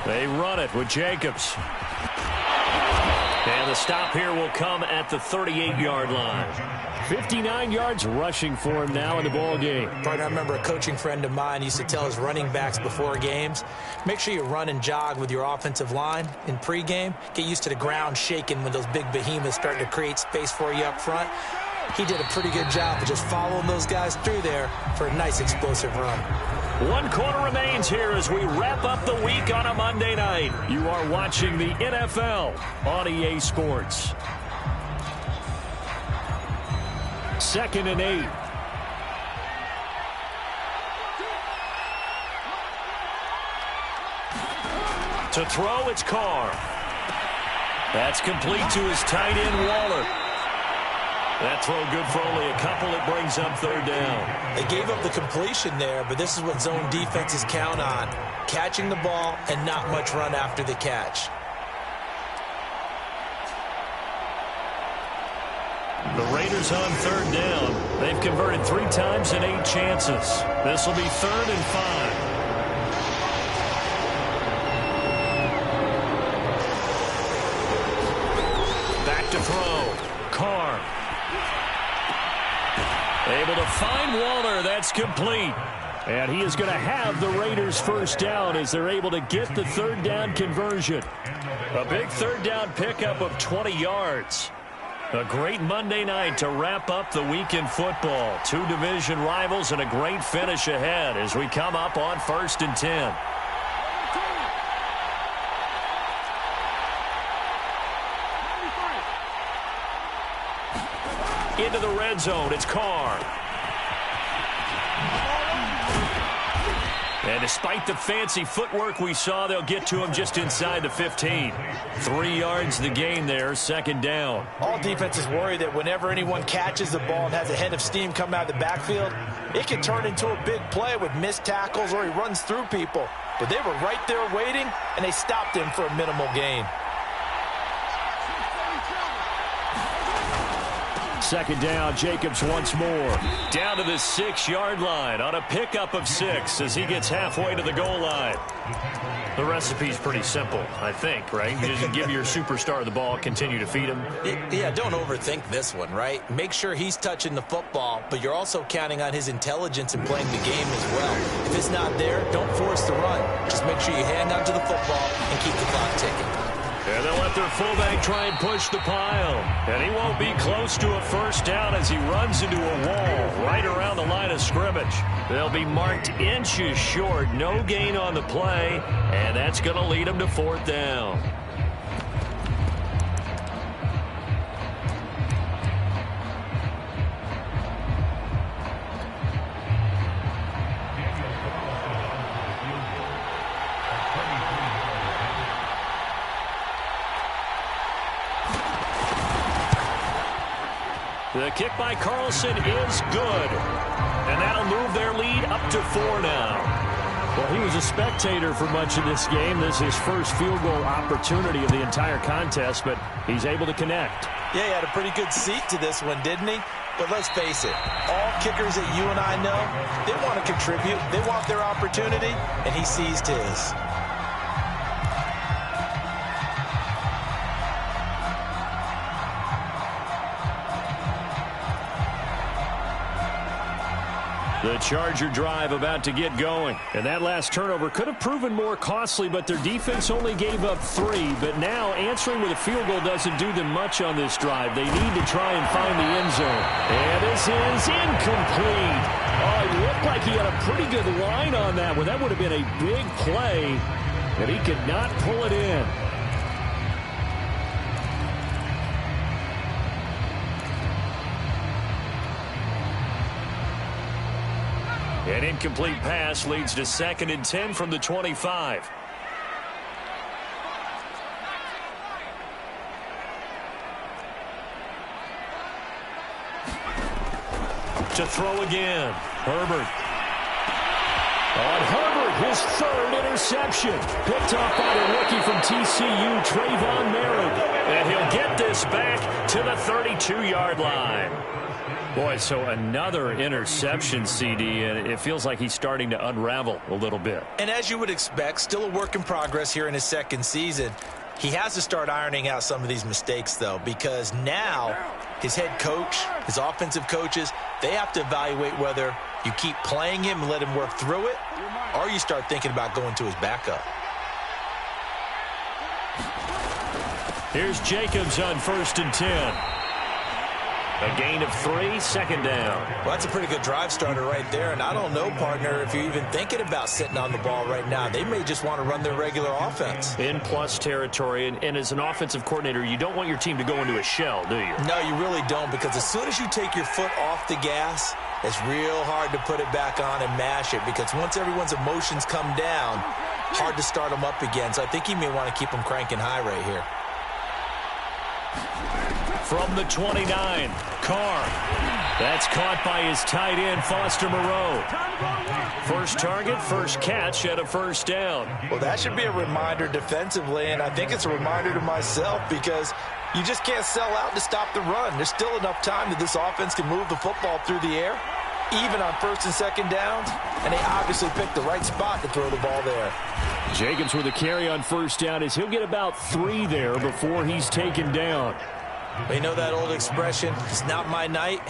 They run it with Jacobs. And the stop here will come at the 38-yard line. 59 yards rushing for him now in the ball game.
I remember a coaching friend of mine used to tell his running backs before games, make sure you run and jog with your offensive line in pregame. Get used to the ground shaking when those big behemoths start to create space for you up front. He did a pretty good job of just following those guys through there for a nice explosive run.
1 quarter remains here as we wrap up the week on a Monday night. You are watching the NFL on EA Sports. 2nd and 8. To throw, it's Carr. That's complete to his tight end, Waller. That throw good for only a couple. It brings up 3rd down.
They gave up the completion there, but this is what zone defenses count on. Catching the ball and not much run after the catch.
The Raiders on 3rd down. They've converted 3 times in 8 chances. This will be 3rd and 5. Back to throw. Carr. Able to find Waller. That's complete. And he is going to have the Raiders first down as they're able to get the 3rd down conversion. A big 3rd down pickup of 20 yards. A great Monday night to wrap up the week in football. 2 division rivals and a great finish ahead as we come up on 1st and 10. Into the red zone, it's Carr. And despite the fancy footwork we saw, they'll get to him just inside the 15. 3 yards the gain there, 2nd down.
All defenses worry that whenever anyone catches the ball and has a head of steam come out of the backfield, it can turn into a big play with missed tackles or he runs through people. But they were right there waiting, and they stopped him for a minimal gain.
2nd down, Jacobs once more. Down to the 6-yard line on a pickup of 6 as he gets halfway to the goal line. The recipe's pretty simple, I think, right? You just give your superstar the ball, continue to feed him.
Yeah, don't overthink this one, right? Make sure he's touching the football, but you're also counting on his intelligence in playing the game as well. If it's not there, don't force the run. Just make sure you hang on to the football and keep the clock ticking.
And they'll let their fullback try and push the pile. And he won't be close to a first down as he runs into a wall right around the line of scrimmage. They'll be marked inches short. No gain on the play. And that's going to lead them to fourth down. The kick by Carlson is good. And that'll move their lead up to 4 now. Well, he was a spectator for much of this game. This is his first field goal opportunity of the entire contest, but he's able to connect.
Yeah, he had a pretty good seat to this one, didn't he? But let's face it, all kickers that you and I know, they want to contribute. They want their opportunity, and he seized his.
The Charger drive about to get going. And that last turnover could have proven more costly, but their defense only gave up 3. But now answering with a field goal doesn't do them much on this drive. They need to try and find the end zone. And this is incomplete. Oh, it looked like he had a pretty good line on that one. That would have been a big play, but he could not pull it in. An incomplete pass leads to 2nd and 10 from the 25. To throw again. Herbert. On Herbert, his 3rd interception. Picked off by the rookie from TCU, Trayvon Merritt. And he'll get this back to the 32-yard line. Boy, so another interception, CD, and it feels like he's starting to unravel a little bit.
And as you would expect, still a work in progress here in his 2nd season. He has to start ironing out some of these mistakes, though, because now his head coach, his offensive coaches, they have to evaluate whether you keep playing him and let him work through it, or you start thinking about going to his backup.
Here's Jacobs on 1st and 10. A gain of 3, 2nd down.
Well, that's a pretty good drive starter right there. And I don't know, partner, if you're even thinking about sitting on the ball right now. They may just want to run their regular offense.
In plus territory. And as an offensive coordinator, you don't want your team to go into a shell, do you?
No, you really don't, because as soon as you take your foot off the gas, it's real hard to put it back on and mash it, because once everyone's emotions come down, hard to start them up again. So I think you may want to keep them cranking high right here.
From the 29, Carr. That's caught by his tight end, Foster Moreau. First target, first catch at a 1st down.
Well, that should be a reminder defensively, and I think it's a reminder to myself, because you just can't sell out to stop the run. There's still enough time that this offense can move the football through the air, even on 1st and 2nd downs, and they obviously picked the right spot to throw the ball there.
Jacobs with a carry on 1st down as he'll get about 3 there before he's taken down.
You know that old expression, it's not my night?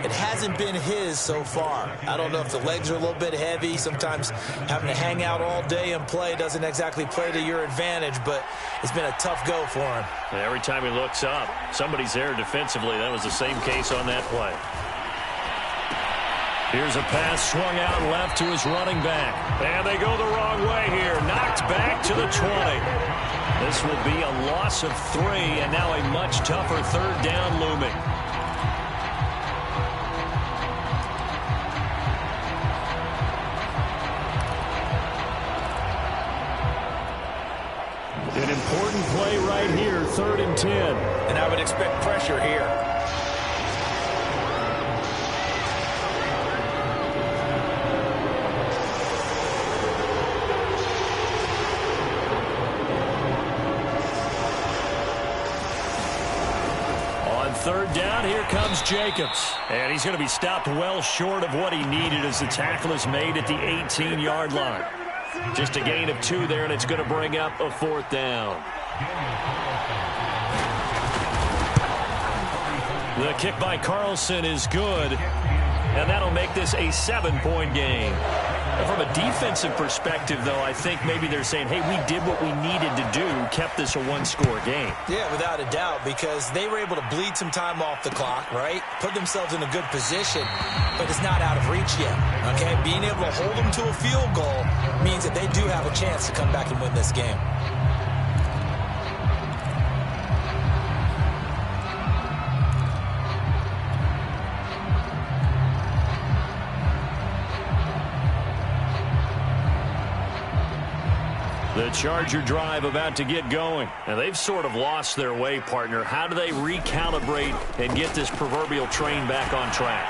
It hasn't been his so far. I don't know if the legs are a little bit heavy. Sometimes having to hang out all day and play doesn't exactly play to your advantage, but it's been a tough go for him.
And every time he looks up, somebody's there defensively. That was the same case on that play. Here's a pass swung out left to his running back. And they go the wrong way here. Knocked back to the 20. This will be a loss of 3, and now a much tougher 3rd down looming. An important play right here, 3rd and 10.
And I would expect pressure here.
On 3rd down, here comes Jacobs. And he's going to be stopped well short of what he needed as the tackle is made at the 18-yard line. Just a gain of 2 there, and it's going to bring up a 4th down. The kick by Carlson is good, and that'll make this a 7-point game. And from a defensive perspective, though, I think maybe they're saying, hey, we did what we needed to do, kept this a one-score game.
Yeah, without a doubt, because they were able to bleed some time off the clock, right? Put themselves in a good position, but it's not out of reach yet, okay? Being able to hold them to a field goal means that they do have a chance to come back and win this game.
The Charger drive about to get going. And they've sort of lost their way, partner. How do they recalibrate and get this proverbial train back on track?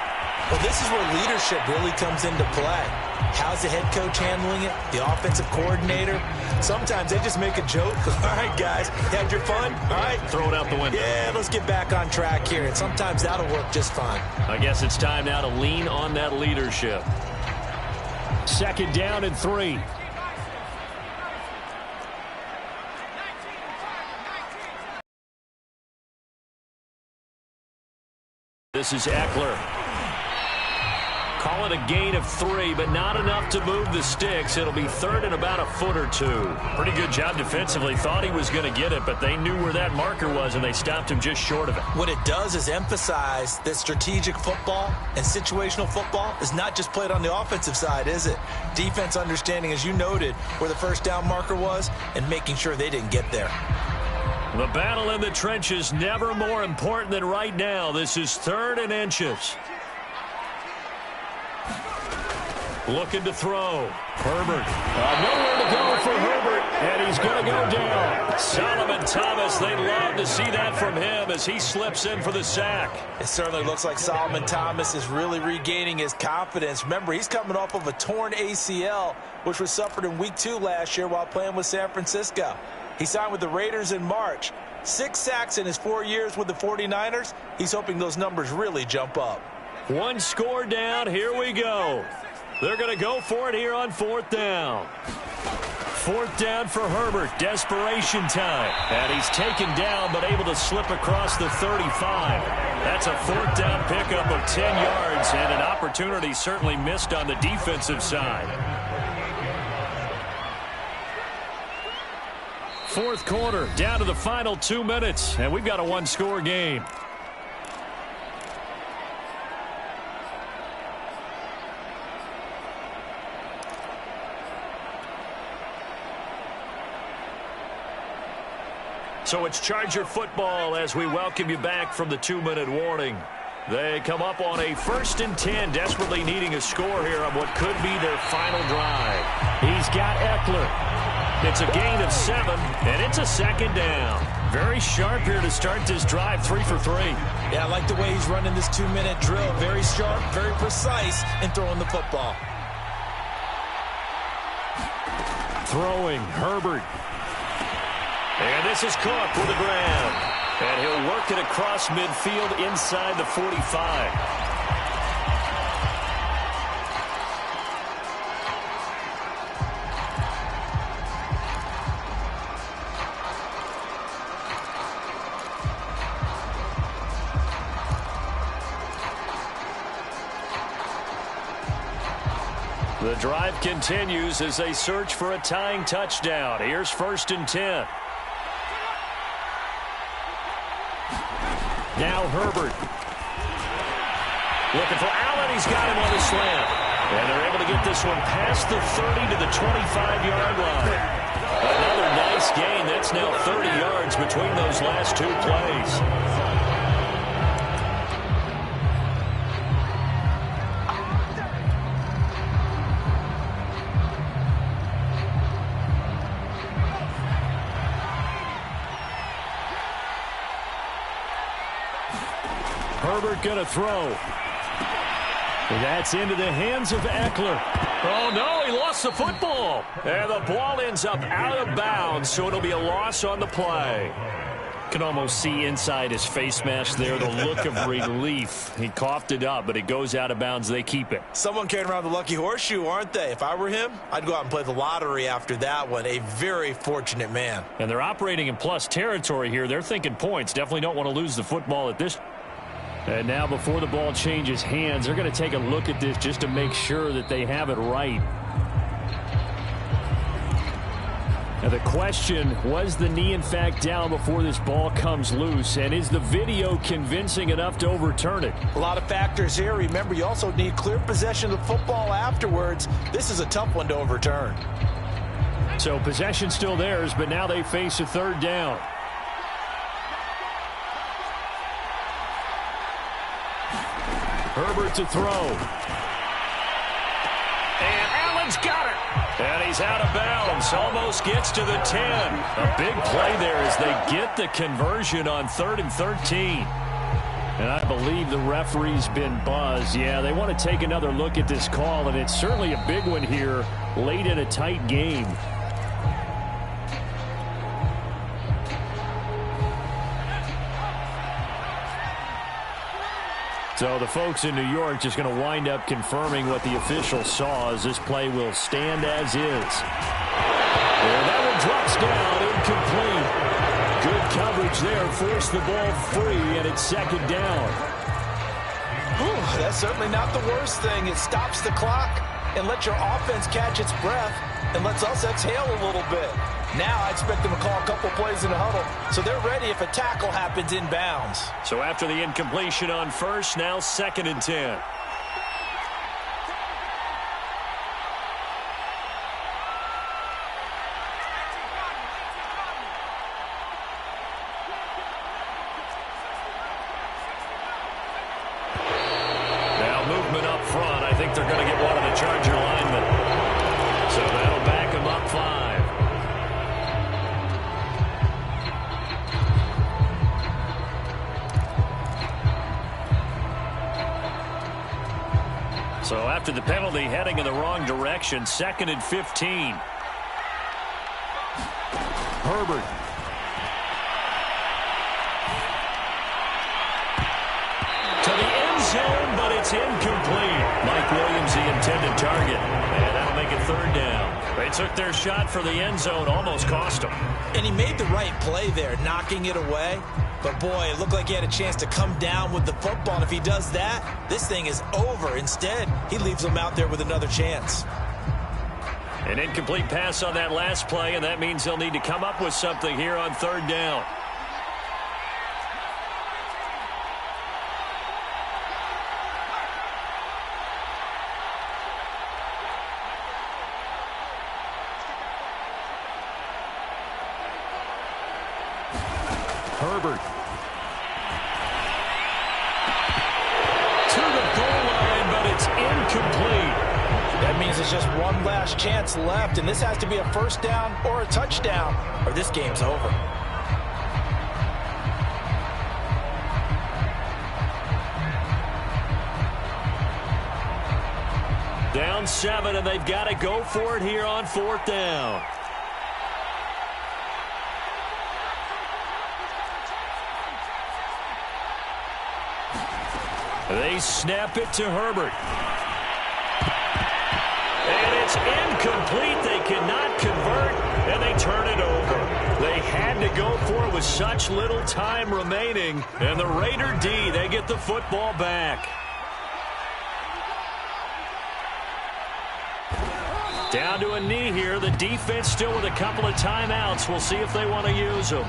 Well, this is where leadership really comes into play. How's the head coach handling it? The offensive coordinator? Sometimes they just make a joke. All right, guys, had your fun? All right.
Throw it out the window.
Yeah, let's get back on track here. And sometimes that'll work just fine.
I guess it's time now to lean on that leadership. 2nd down and 3. This is Eckler. Call it a gain of 3, but not enough to move the sticks. It'll be 3rd and about a foot or 2. Pretty good job defensively. Thought he was going to get it, but they knew where that marker was, and they stopped him just short of it.
What it does is emphasize that strategic football and situational football is not just played on the offensive side, is it? Defense understanding, as you noted, where the first down marker was and making sure they didn't get there.
The battle in the trenches never more important than right now. This is 3rd and inches. Looking to throw. Herbert. Nowhere to go for Herbert, and he's going to go down. Solomon Thomas, they'd love to see that from him as he slips in for the sack.
It certainly looks like Solomon Thomas is really regaining his confidence. Remember, he's coming off of a torn ACL, which was suffered in Week 2 last year while playing with San Francisco. He signed with the Raiders in March. 6 sacks in his 4 years with the 49ers. He's hoping those numbers really jump up.
1 score down. Here we go. They're going to go for it here on 4th down. 4th down for Herbert. Desperation time. And he's taken down but able to slip across the 35. That's a 4th down pickup of 10 yards and an opportunity certainly missed on the defensive side. 4th quarter, down to the final 2 minutes, and we've got a 1-score game. So it's Charger football as we welcome you back from the 2-minute warning. They come up on a 1st and 10, desperately needing a score here on what could be their final drive. He's got Eckler. It's a gain of 7, and it's a 2nd down. Very sharp here to start this drive, 3 for 3.
Yeah, I like the way he's running this 2-minute drill. Very sharp, very precise in throwing the football.
Throwing, Herbert. And this is caught for the ground. And he'll work it across midfield inside the 45. The drive continues as they search for a tying touchdown. Here's 1st and 10. Now Herbert. Looking for Allen. He's got him on the slant. And they're able to get this one past the 30 to the 25-yard line. Another nice gain. That's now 30 yards between those last 2 plays. Herbert going to throw. That's into the hands of Eckler. Oh, no, he lost the football. And the ball ends up out of bounds, so it'll be a loss on the play. Can almost see inside his face mask there the look of relief. He coughed it up, but it goes out of bounds. They keep it.
Someone carrying around the lucky horseshoe, aren't they? If I were him, I'd go out and play the lottery after that one. A very fortunate man.
And they're operating in plus territory here. They're thinking points. Definitely don't want to lose the football at this. And now before the ball changes hands, they're going to take a look at this just to make sure that they have it right. Now the question, was the knee in fact down before this ball comes loose? And is the video convincing enough to overturn it?
A lot of factors here. Remember, you also need clear possession of the football afterwards. This is a tough one to overturn.
So possession still theirs, but now they face a third down. Herbert to throw. And Allen's got it. And he's out of bounds. Almost gets to the 10. A big play there as they get the conversion on 3rd and 13. And I believe the referee's been buzzed. Yeah, they want to take another look at this call, and it's certainly a big one here late in a tight game. So the folks in New York just going to wind up confirming what the official saw, as this play will stand as is. And that one drops down, incomplete. Good coverage there, forced the ball free, and it's second down.
Ooh, that's certainly not the worst thing. It stops the clock and lets your offense catch its breath and lets us exhale a little bit. Now I expect them to call a couple plays in the huddle, so they're ready if a tackle happens inbounds.
So after the incompletion on first, now 2nd and 10. Now movement up front. I think they're going to get one of the Charger linemen. So that'll back them up 5. So after the penalty, heading in the wrong direction, 2nd and 15. Herbert. To the end zone, but it's incomplete. Mike Williams, the intended target. And that'll make it 3rd down. They took their shot for the end zone, almost cost them.
And he made the right play there, knocking it away. But, boy, it looked like he had a chance to come down with the football. And if he does that, this thing is over. Instead, he leaves him out there with another chance.
An incomplete pass on that last play, and that means they'll need to come up with something here on 3rd down. Herbert. To the goal line, but it's incomplete.
That means there's just one last chance left, and this has to be a 1st down or a touchdown, or this game's over.
Down 7, and they've got to go for it here on 4th down. They snap it to Herbert. And it's incomplete. They cannot convert, and they turn it over. They had to go for it with such little time remaining. And the Raider D, they get the football back. Down to a knee here. The defense still with a couple of timeouts. We'll see if they want to use them.